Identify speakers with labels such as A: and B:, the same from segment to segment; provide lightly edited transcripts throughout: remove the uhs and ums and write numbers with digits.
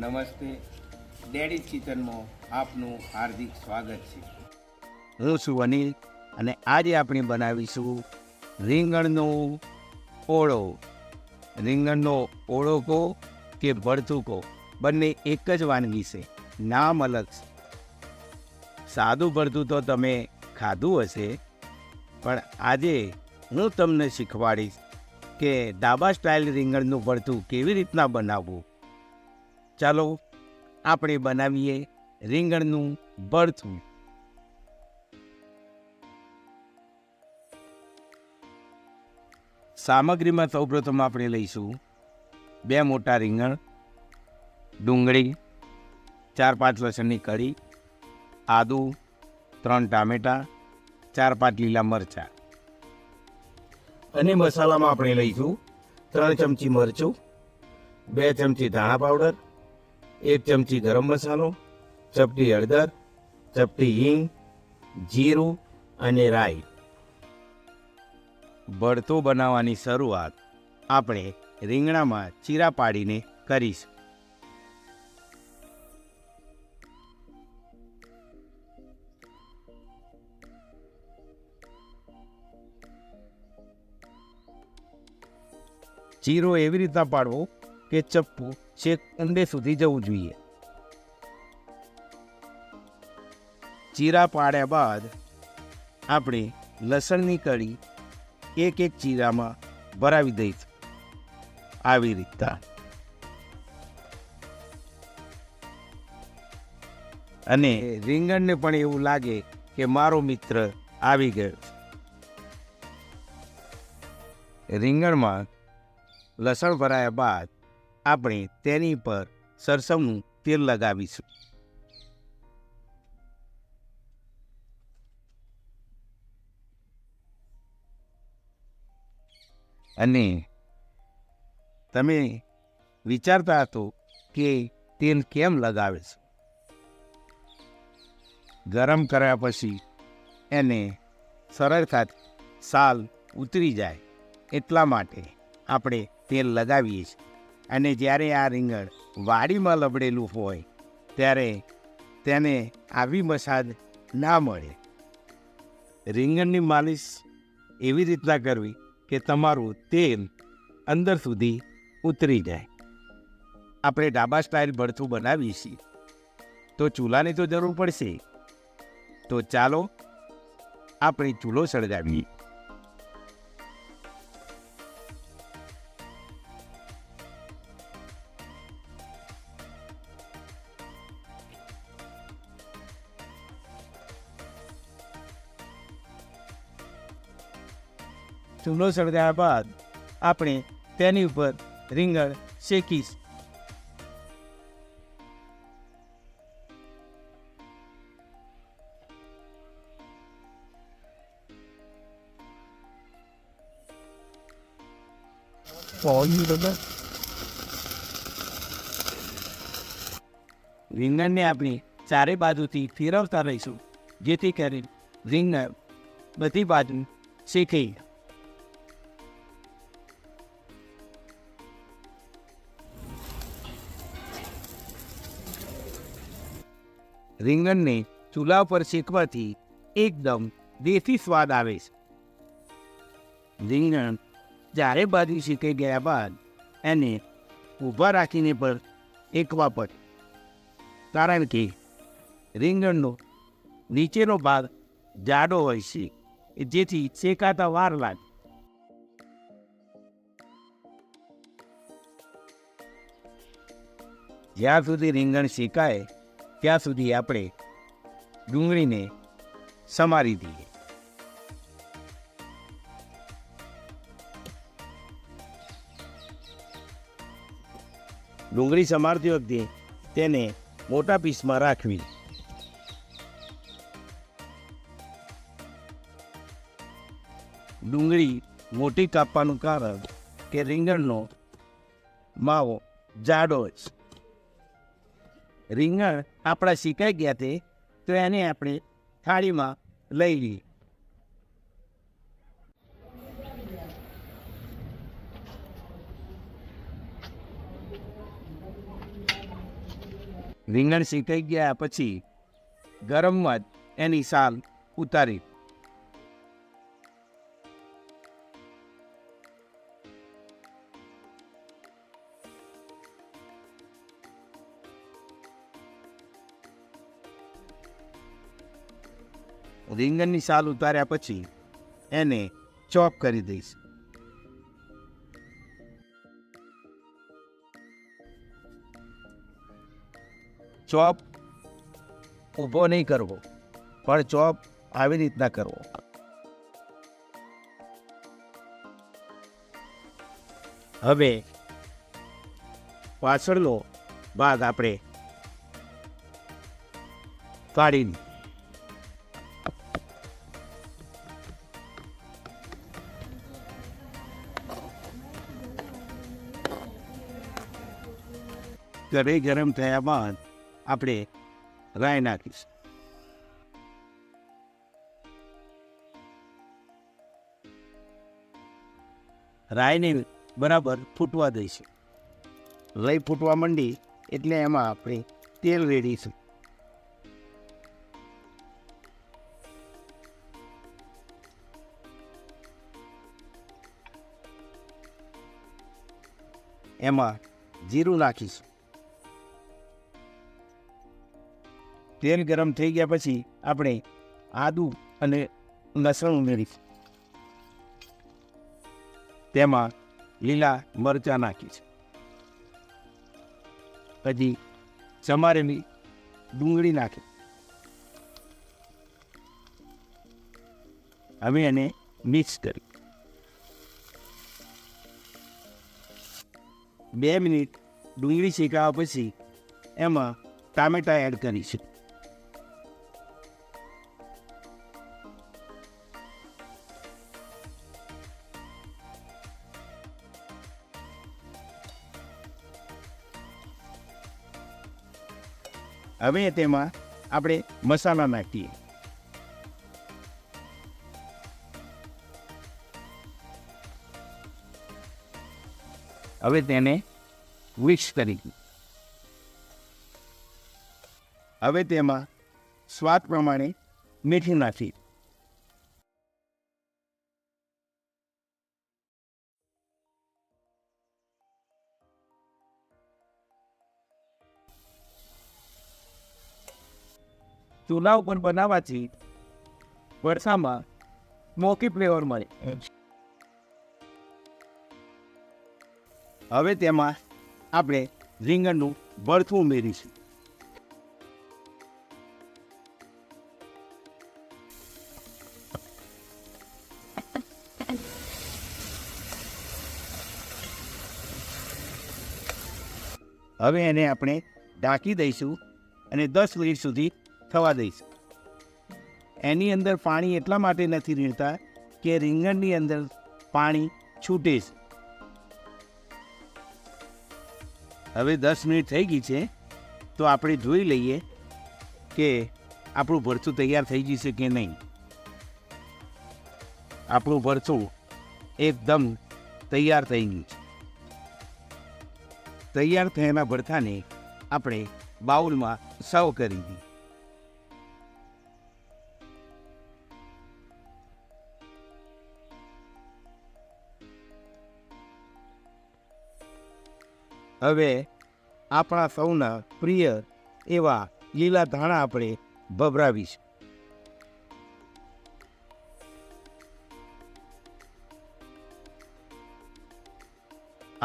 A: નમસ્તે, ડેડીઝ કિચનમાં આપનું હાર્દિક સ્વાગત છે. હું છું અનિલ અને આજે આપણે બનાવીશું રીંગણનો ઓળો. રીંગણનો ઓળો કહો કે ભરતું કહો, બંને એક જ વાનગી છે, નામ અલગ છે. સાદું ભરતું તો તમે ખાધું હશે, પણ આજે હું તમને શીખવાડીશ કે ધાબા સ્ટાઇલ રીંગણનું ભરતું કેવી રીતના બનાવવું. ચાલો આપણે બનાવીએ રીંગણનું ભરતું. સામગ્રીમાં સૌપ્રથમ આપણે લઈશું 2 મોટા રીંગણ, ડુંગળી, 4-5 લસણની કળી, આદુ, 3 ટામેટાં, 4-5 લીલા મરચાં. અને મસાલામાં આપણે લઈશું 3 ચમચી મરચું, 2 ચમચી ધાણા પાવડર, 1 ચમચી ગરમ મસાલો, ચપટી હળદર, ચપટી હિંગ, જીરું અને રાઈ. ભરતો બનાવવાની શરૂઆત આપણે રીંગણામાં ચીરા પાડીને કરીશું. ચીરો એવી રીતના પાડવો કે ચપ્પુ છેક ઊંડે સુધી જવું જોઈએ. ચીરા પાડ્યા બાદ આપણે લસણની કળી એક ચીરામાં ભરાવી દઈશું, આવી રીતના. અને રીંગણને પણ એવું લાગે કે મારો મિત્ર આવી ગયો. રીંગણમાં લસણ ભરાયા બાદ આપણે તેની પર સરસવનું તેલ લગાવીશું. અને તમે વિચારતા હતો કે તેલ કેમ લગાવે છે? ગરમ કર્યા પછી એને સરળતાથી સાલ ઉતરી જાય એટલા માટે આપણે તેલ લગાવીએ છીએ. અને જ્યારે આ રીંગણ વાડીમાં લબડેલું હોય ત્યારે તેને આવી મસાજ ના મળે. રીંગણની માલિશ એવી રીતના કરવી કે તમારું તેલ અંદર સુધી ઉતરી જાય. આપણે ઢાબા સ્ટાઇલ ભરતું બનાવીએ છીએ તો ચૂલાની તો જરૂર પડશે. તો ચાલો આપણે ચૂલો સળગાવીએ. ચૂલો સળગાવ્યા બાદ આપણે તેની ઉપર રીંગણ શેકીશું. રીંગણને આપણે ચારે બાજુથી ફેરવતા રહીશું, જેથી કરી રીંગણ બધી બાજુ શેકાઈ. રીંગણને ચૂલા પર શેકવાથી એકદમ દેશી સ્વાદ આવે છે. રીંગણ ચારે બાજુ શેકાઈ ગયા બાદ એને ઊભા રાખીને પણ શેકવા પડે, કારણ કે રીંગણનો નીચેનો ભાગ જાડો હોય છે, જેથી શેકાતા વાર લાગે. જ્યાં સુધી રીંગણ શેકાય ત્યાં સુધી આપણે ડુંગળીને સમારી દઈએ. ડુંગળી સમારતી વખતે તેને મોટા પીસમાં રાખવી. ડુંગળી મોટી કાપવાનું કારણ કે રીંગણનો માવો જાડો છે. રીંગણ આપણા શીકાઈ ગયા તે તો એને આપણે થાળીમાં લઈ લઈએ. રીંગણ શીકાઈ ગયા પછી ગરમમાં જ એની સાલ ઉતારી. રીંગણની સાલ ઉતાર્યા પછી એને ચોપ કરી દઈશ. ચોપ ઊભો નહીં કરવો, પણ ચોપ આવી રીતના કરવો. હવે પાછળનો ભાગ આપણે કાઢી કઢાઈ ગરમ થયા બાદ આપણે રાઈ નાખીશું. રાઈને બરાબર ફૂટવા દઈશું. રાઈ ફૂટવા માંડી એટલે એમાં આપણે તેલ રેડીશું. એમાં જીરું નાખીશું. તેલ ગરમ થઈ ગયા પછી આપણે આદું અને લસણ ઉમેરીશું. તેમાં લીલા મરચાં નાખીશું. પછી સમારેલી ડુંગળી નાખી. હવે એને મિક્સ કરી 2 મિનિટ ડુંગળી શેકાવા પછી એમાં ટામેટાં એડ કરીશું. હવે તેમાં આપણે મસાલા નાખીએ. હવે તેને મિક્સ કરી. હવે તેમાં સ્વાદ પ્રમાણે મીઠું નાખી. ચૂલા ઉપર બનાવવાથી વરસામાં સ્મોકી ફ્લેવર મળે. હવે તેમાં આપણે રીંગણનું ભરથું ઉમેરીશું. હવે એને આપણે ઢાંકી દઈશું અને 10 મિનિટ સુધી થવા દઈશું. એની અંદર પાણી એટલા માટે નથી રેડતા કે રીંગણની અંદર પાણી છૂટે છે. હવે 10 મિનિટ થઈ ગઈ છે તો આપણે જોઈ લઈએ કે આપણું ભરથું તૈયાર થઈ જશે કે નહીં. આપણું ભરથું એકદમ તૈયાર થઈ ગયું છે. તૈયાર થયેલા ભરથાને આપણે બાઉલમાં સર્વ કરી દઈએ. હવે આપણા સૌના પ્રિય એવા લીલા ધાણા આપણે ભભરાવીશું.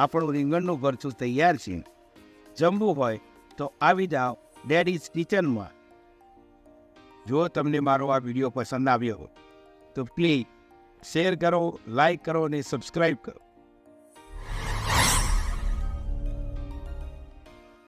A: આપણું રીંગણનું ભરથું તૈયાર છે. જમવું હોય તો આવી જાઓ ડેડીઝ કિચનમાં. જો તમને મારો આ વિડીયો પસંદ આવ્યો તો પ્લીઝ શેર કરો, લાઈક કરો અને સબસ્ક્રાઈબ કરો.